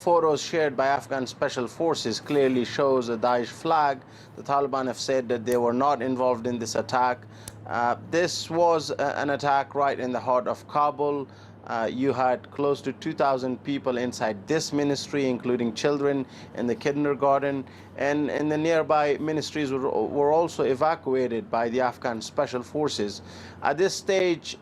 Photos shared by Afghan special forces clearly shows a Daesh flag. The Taliban have said that they were not involved in this attack. This was an attack right in the heart of Kabul. You had close to 2,000 people inside this ministry, including children in the kindergarten, and the nearby ministries were also evacuated by the Afghan special forces. At this stage,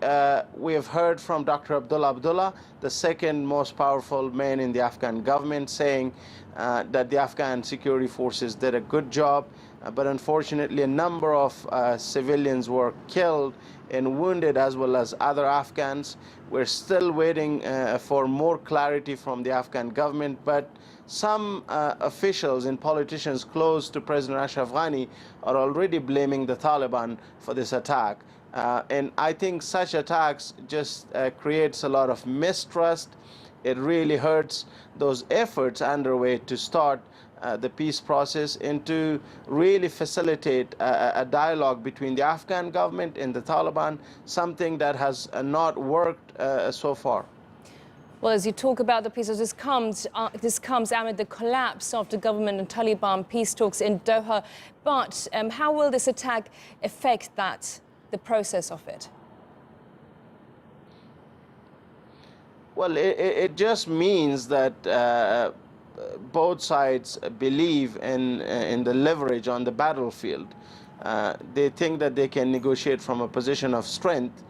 we have heard from Dr. Abdullah, the second most powerful man in the Afghan government, saying that the Afghan security forces did a good job, but unfortunately a number of civilians were killed and wounded, as well as other Afghans. We're still waiting for more clarity from the Afghan government, but some officials and politicians close to President Ashraf Ghani are already blaming the Taliban for this attack. And I think such attacks just creates a lot of mistrust. It really hurts those efforts underway to start the peace process and to really facilitate a dialogue between the Afghan government and the Taliban, something that has not worked so far. Well, as you talk about the peace, this comes amid the collapse of the government and Taliban peace talks in Doha. But how will this attack affect the process of it? Well, it just means that both sides believe in the leverage on the battlefield. They think that they can negotiate from a position of strength.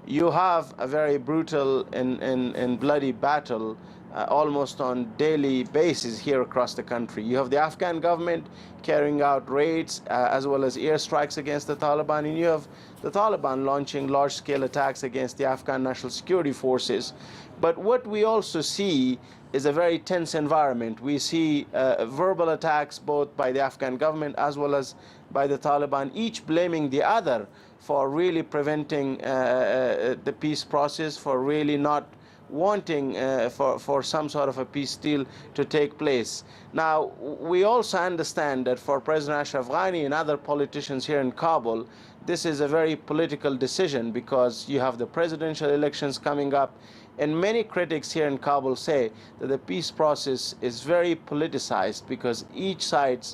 You have a very brutal and bloody battle almost on daily basis here across the country. You have the Afghan government carrying out raids as well as airstrikes against the Taliban, and you have the Taliban launching large-scale attacks against the Afghan National Security Forces. But what we also see is a very tense environment. We see verbal attacks both by the Afghan government as well as by the Taliban, each blaming the other for really preventing the peace process, for really not wanting for some sort of a peace deal to take place. Now, we also understand that for President Ashraf Ghani and other politicians here in Kabul, this is a very political decision because you have the presidential elections coming up, and many critics here in Kabul say that the peace process is very politicized because each side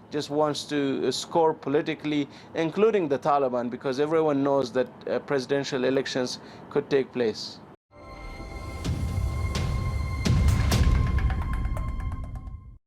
just wants to score politically, including the Taliban, because everyone knows that presidential elections could take place.